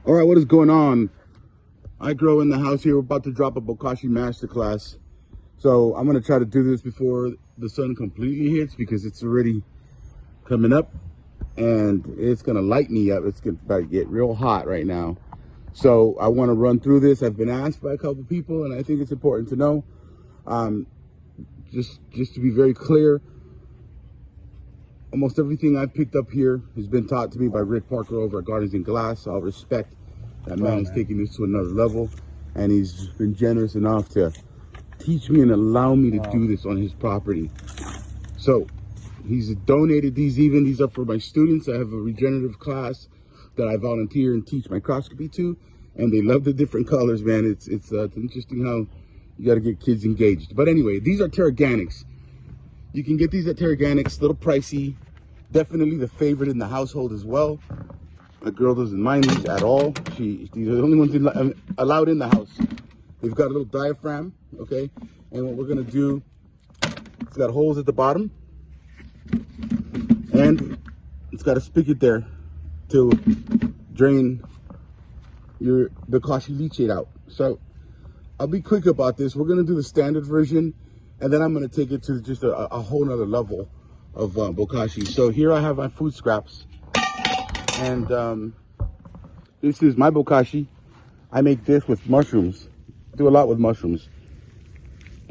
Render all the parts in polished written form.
All right, what is going on? I grow in the house here. We're about to drop a Bokashi Master Class. So I'm gonna try to do this before the sun completely hits because it's already coming up and it's gonna light me up. It's gonna get real hot right now. So I wanna run through this. I've been asked by a couple people and I think it's important to know. Just to be very clear, almost everything I've picked up here has been taught to me by Rick Parker over at Gardens and Glass. I'll respect that man's taking this to another level, and he's been generous enough to teach me and allow me to do this on his property. So he's donated these even. These are for my students. I have a regenerative class that I volunteer and teach microscopy to, and they love the different colors, man. It's interesting how you got to get kids engaged. But anyway, these are Terraganics. You can get these at Terraganics, a little pricey. Definitely the favorite in the household as well. My girl doesn't mind these at all. These are the only ones allowed in the house. They've got a little diaphragm, okay? And what we're gonna do, it's got holes at the bottom, and it's got a spigot there to drain the Bokashi leachate out. So I'll be quick about this. We're gonna do the standard version, and then I'm gonna take it to just a whole nother level of Bokashi. So here I have my food scraps, and this is my Bokashi. I make this with mushrooms. Do a lot with mushrooms.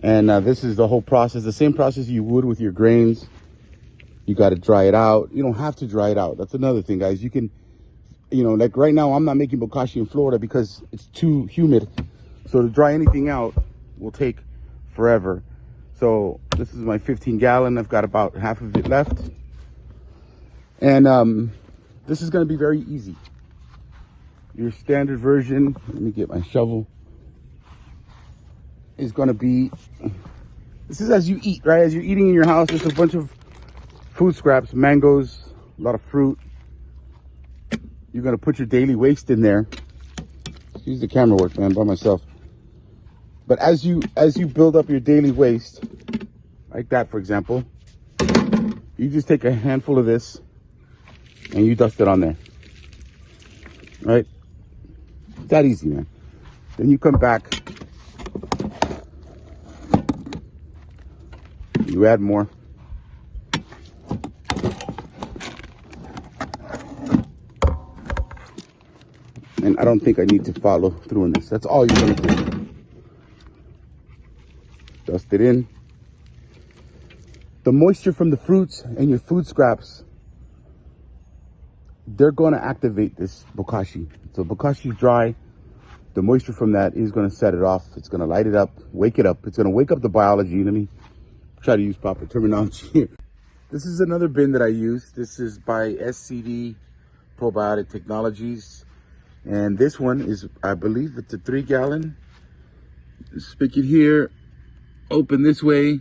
And this is the whole process, the same process you would with your grains. You got to dry it out. You don't have to dry it out. That's another thing, guys. You can, like right now, I'm not making Bokashi in Florida because it's too humid. So to dry anything out will take forever. So this is my 15-gallon. I've got about half of it left. And this is going to be very easy. Your standard version, let me get my shovel, is going to be, this is as you eat, right? As you're eating in your house, there's a bunch of food scraps, mangoes, a lot of fruit. You're going to put your daily waste in there. Use the camera work, man, by myself. But as you build up your daily waste, like that, for example, you just take a handful of this and you dust it on there, right? It's that easy, man. Then you come back, you add more. And I don't think I need to follow through on this. That's all you're gonna do. Dust it in. The moisture from the fruits and your food scraps, they're going to activate this Bokashi. So Bokashi is dry. The moisture from that is going to set it off. It's going to light it up, wake it up. It's going to wake up the biology. Let me try to use proper terminology here. This is another bin that I use. This is by SCD Probiotic Technologies. And this one is, I believe it's a 3-gallon. Stick it here. Open this way,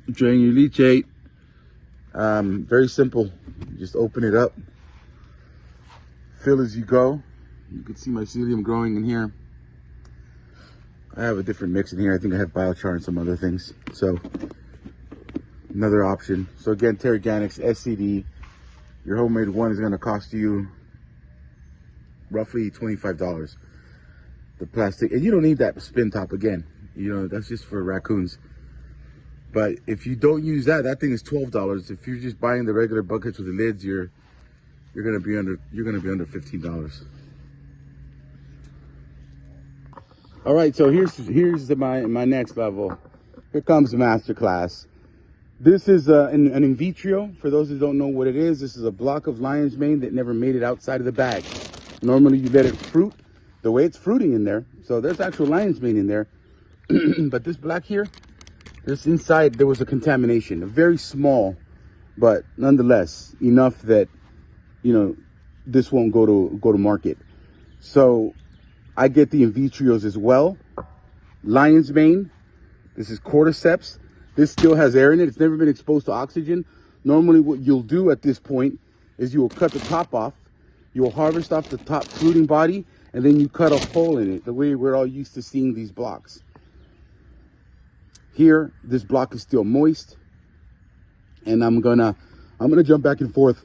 drain your leachate. Very simple. Just open it up, fill as you go. You can see my psyllium growing in here. I have a different mix in here. I think I have biochar and some other things. So another option. So again, Terraganics SCD. Your homemade one is going to cost you roughly $25. The plastic, and you don't need that spin top again. That's just for raccoons. But if you don't use that, that thing is $12. If you're just buying the regular buckets with the lids, you're gonna be under $15. All right, so here's my next level. Here comes the master class. This is an in vitro. For those who don't know what it is, this is a block of lion's mane that never made it outside of the bag. Normally you let it fruit the way it's fruiting in there. So there's actual lion's mane in there. But this black here, this inside, there was a contamination, very small, but nonetheless enough that, this won't go to market. So I get the in vitrios as well. Lion's mane, this is cordyceps. This still has air in it. It's never been exposed to oxygen. Normally what you'll do at this point is you will cut the top off. You will harvest off the top fruiting body, and then you cut a hole in it, the way we're all used to seeing these blocks. Here, this block is still moist, and I'm gonna jump back and forth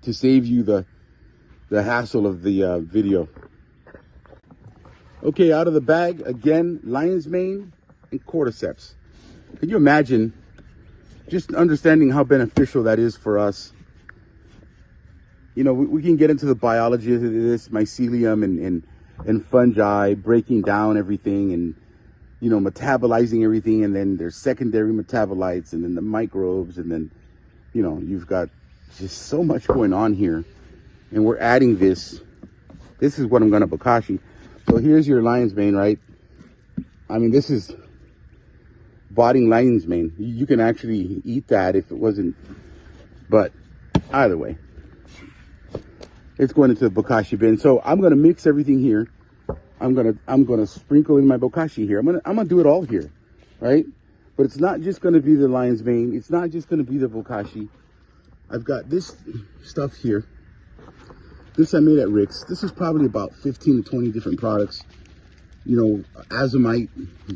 to save you the the hassle of the video. Okay, out of the bag again, lion's mane and cordyceps. Can you imagine just understanding how beneficial that is for us? You know, we can get into the biology of this mycelium and fungi breaking down everything and, you know, metabolizing everything, and then there's secondary metabolites, and then the microbes, and then, you know, you've got just so much going on here. And we're adding this. This is what I'm going to Bokashi. So here's your lion's mane, right? I mean, this is botting lion's mane. You can actually eat that if it wasn't, but either way, it's going into the Bokashi bin. So I'm going to mix everything here. I'm gonna sprinkle in my Bokashi here. I'm gonna do it all here, right? But it's not just gonna be the lion's mane. It's not just gonna be the Bokashi. I've got this stuff here. This I made at Rick's. This is probably about 15 to 20 different products. You know, azomite,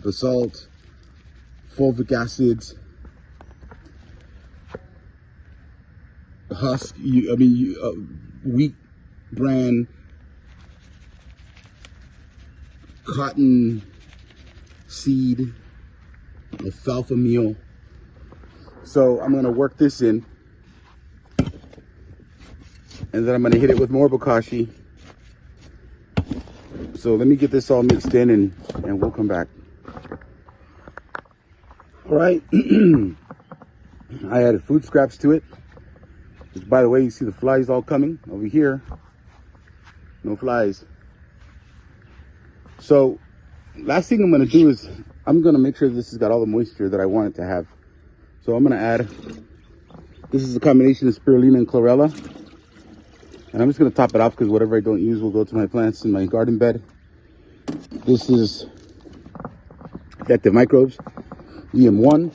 basalt, fulvic acids, husk. Wheat bran, cotton seed, alfalfa meal. So I'm gonna work this in, and then I'm gonna hit it with more Bokashi. So let me get this all mixed in, and we'll come back. All right, I added food scraps to it. Which, by the way, you see the flies all coming over here. No flies. So last thing I'm going to do is I'm going to make sure this has got all the moisture that I want it to have. So I'm going to add, this is a combination of spirulina and chlorella. And I'm just going to top it off because whatever I don't use will go to my plants in my garden bed. This is effective microbes, EM1.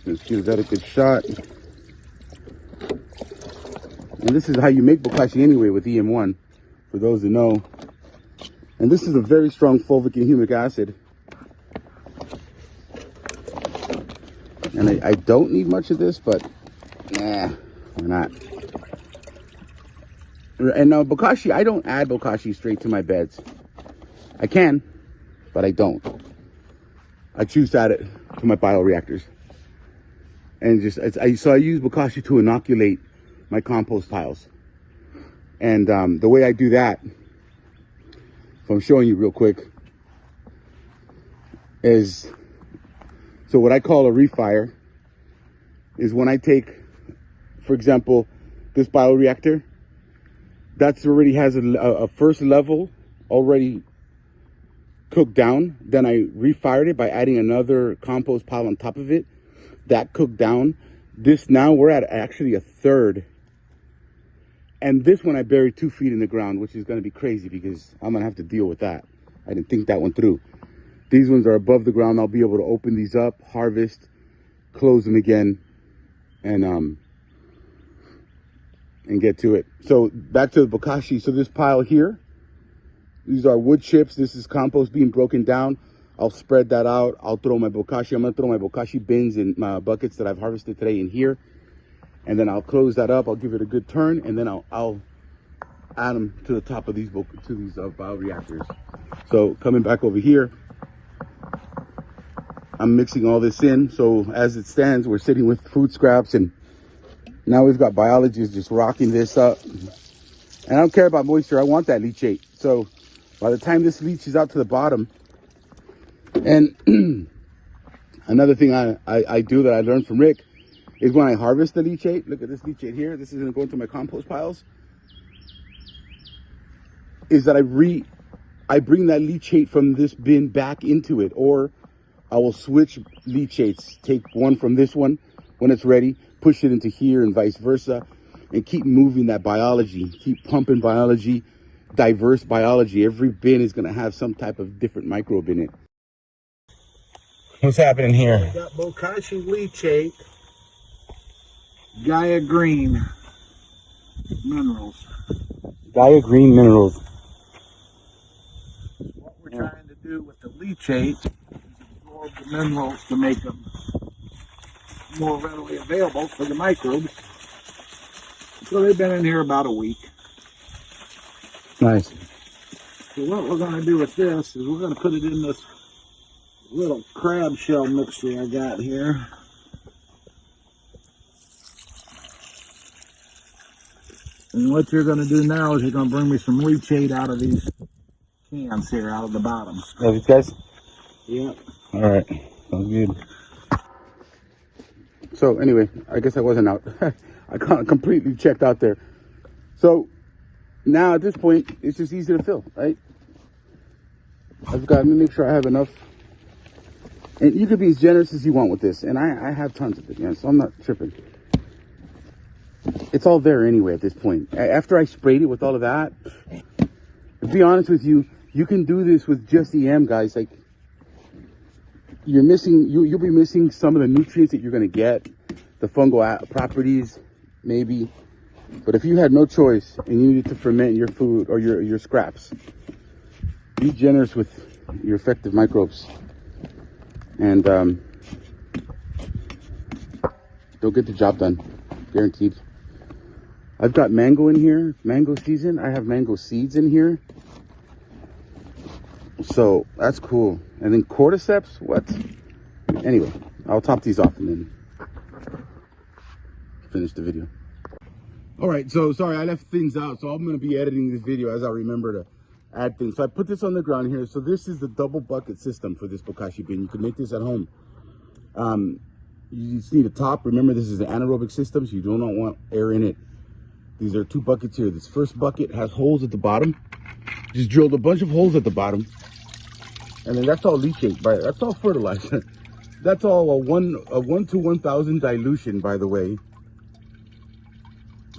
Let's give that a good shot. And this is how you make Bokashi anyway, with EM1, for those who know. And this is a very strong fulvic and humic acid. And I don't need much of this, but nah, why not? And now Bokashi, I don't add Bokashi straight to my beds. I can, but I don't. I choose to add it to my bioreactors. And so I use Bokashi to inoculate my compost piles. And the way I do that, so I'm showing you real quick, is, so what I call a refire is when I take, for example, this bioreactor, that's already has a first level already cooked down. Then I refired it by adding another compost pile on top of it. That cooked down. This, now we're at actually a third. And this one I buried 2 feet in the ground, which is going to be crazy because I'm going to have to deal with that. I didn't think that one through. These ones are above the ground. I'll be able to open these up, harvest, close them again, and get to it. So back to the Bokashi. So this pile here, these are wood chips. This is compost being broken down. I'll spread that out. I'll throw my Bokashi. I'm going to throw my Bokashi bins in my buckets that I've harvested today in here. And then I'll close that up. I'll give it a good turn. And then I'll add them to the top of these bioreactors. So coming back over here, I'm mixing all this in. So as it stands, we're sitting with food scraps. And now we've got biologists just rocking this up. And I don't care about moisture. I want that leachate. So by the time this leaches out to the bottom, and another thing I do that I learned from Rick is when I harvest the leachate, look at this leachate here, this is going to go into my compost piles, is that I bring that leachate from this bin back into it, or I will switch leachates, take one from this one when it's ready, push it into here and vice versa, and keep moving that biology, keep pumping biology, diverse biology. Every bin is going to have some type of different microbe in it. What's happening here? We got Bokashi leachate, Gaia Green minerals. Gaia Green minerals. What we're trying to do with the leachate is absorb the minerals to make them more readily available for the microbes. So they've been in here about a week. Nice. So what we're going to do with this is we're going to put it in this little crab shell mixture I got here. And what you're going to do now is you're going to bring me some leachate out of these cans here, out of the bottom. Love you guys. Yep. All right. Sounds good. So anyway, I guess I wasn't out. I got completely checked out there. So now at this point, it's just easy to fill, right? I've got to make sure I have enough. And you could be as generous as you want with this. And I have tons of it, yeah, so I'm not tripping. It's all there anyway at this point. After I sprayed it with all of that, to be honest with you, you can do this with just EM, guys. Like, you're missing, you'll be missing some of the nutrients that you're going to get, the fungal properties, maybe. But if you had no choice and you needed to ferment your food or your scraps, be generous with your effective microbes. And they'll get the job done, guaranteed. I've got mango in here, mango season. I have mango seeds in here. So that's cool. And then cordyceps, what? Anyway, I'll top these off and then finish the video. All right, so sorry, I left things out. So I'm gonna be editing this video as I remember to add things. So I put this on the ground here. So this is the double bucket system for this Bokashi bin. You can make this at home. You just need a top. Remember, this is an anaerobic system, so you do not want air in it. These are 2 buckets here. This first bucket has holes at the bottom. Just drilled a bunch of holes at the bottom. And then that's all leachate, right? That's all fertilizer. That's all a 1 to 1,000 dilution, by the way,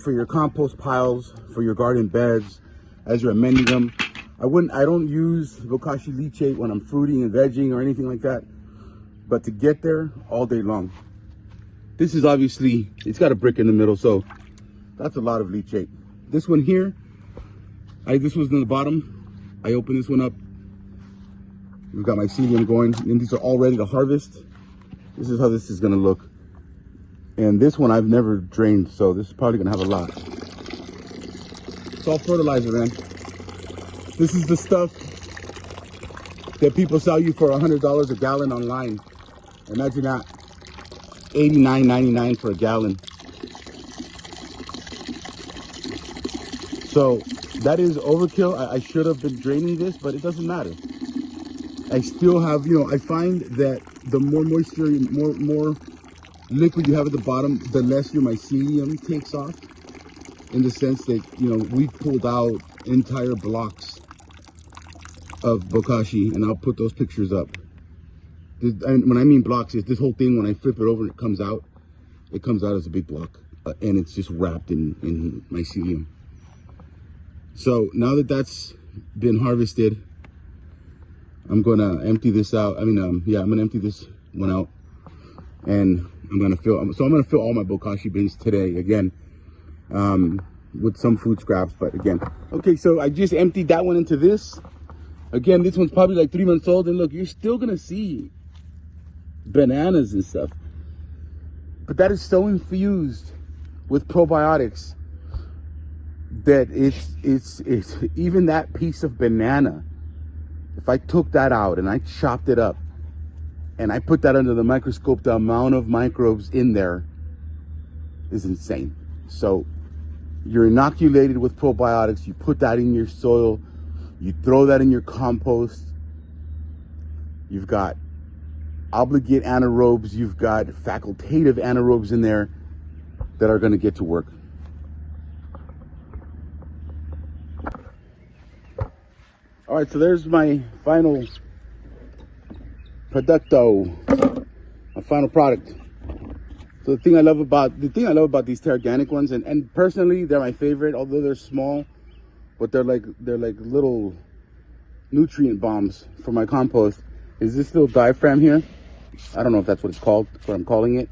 for your compost piles, for your garden beds, as you're amending them. I don't use Bokashi leachate when I'm fruiting and vegging or anything like that, but to get there all day long. This is obviously, it's got a brick in the middle, so that's a lot of leachate. This one here, this was in the bottom. I opened this one up. We've got my mycelium going, and these are all ready to harvest. This is how this is gonna look. And this one I've never drained, so this is probably gonna have a lot. It's all fertilizer, man. This is the stuff that people sell you for $100 a gallon online. Imagine that, $89.99 for a gallon. So that is overkill. I should have been draining this, but it doesn't matter. I still have, I find that the more moisture, more liquid you have at the bottom, the less your mycelium takes off. In the sense that, we pulled out entire blocks of Bokashi, and I'll put those pictures up. And when I mean blocks, it's this whole thing. When I flip it over and it comes out as a big block, and it's just wrapped in mycelium. So now that that's been harvested, I'm gonna empty this out. I'm gonna empty this one out, and I'm gonna fill all my Bokashi bins today again, with some food scraps. But again, okay, so I just emptied that one into this. Again, this one's probably like 3 months old, and look, you're still gonna see bananas and stuff, but that is so infused with probiotics that it's even that piece of banana, if I took that out and I chopped it up and I put that under the microscope, the amount of microbes in there is insane. So you're inoculated with probiotics. You put that in your soil, you throw that in your compost. You've got obligate anaerobes, you've got facultative anaerobes in there that are going to get to work. All right, so there's my final producto, my final product. So the thing I love about these Terraganic ones, and personally they're my favorite, although they're small, but they're like little nutrient bombs for my compost, is this little diaphragm here. I don't know if that's what it's called, what I'm calling it.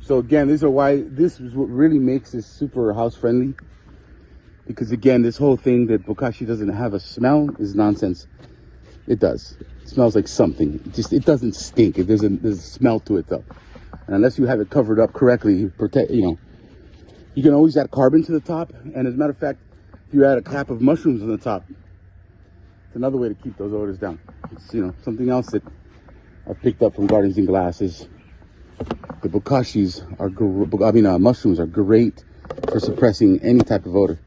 So again, this is what really makes this super house friendly. Because again, this whole thing that Bokashi doesn't have a smell is nonsense. It does. It smells like something. It doesn't stink. There's a smell to it though. And unless you have it covered up correctly, you can always add carbon to the top. And as a matter of fact, if you add a cap of mushrooms on the top, it's another way to keep those odors down. It's, something else that I've picked up from Gardens and Glass is the Bokashis mushrooms are great for suppressing any type of odor,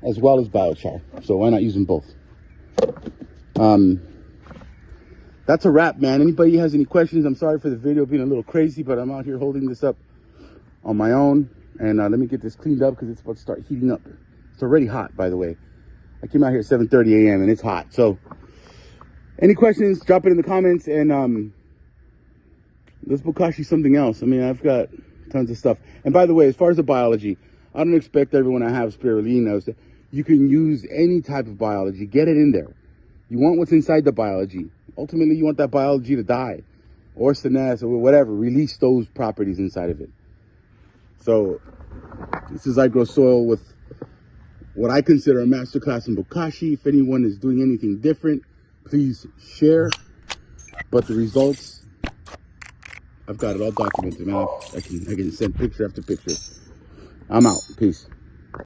as well as biochar. So why not use them both? That's a wrap, man. Anybody has any questions? I'm sorry for the video being a little crazy, but I'm out here holding this up on my own. And let me get this cleaned up because it's about to start heating up. It's already hot, by the way. I came out here at 7:30 a.m. and it's hot. So any questions, drop it in the comments. And let's Bokashi something else. I mean, I've got tons of stuff. And by the way, as far as the biology, I don't expect everyone to have spirulina. You can use any type of biology. Get it in there. You want what's inside the biology. Ultimately, you want that biology to die, or senesce, or whatever. Release those properties inside of it. So this is I Grow Soil with what I consider a masterclass in Bokashi. If anyone is doing anything different, please share. But the results, I've got it all documented, man. I can send picture after picture. I'm out. Peace.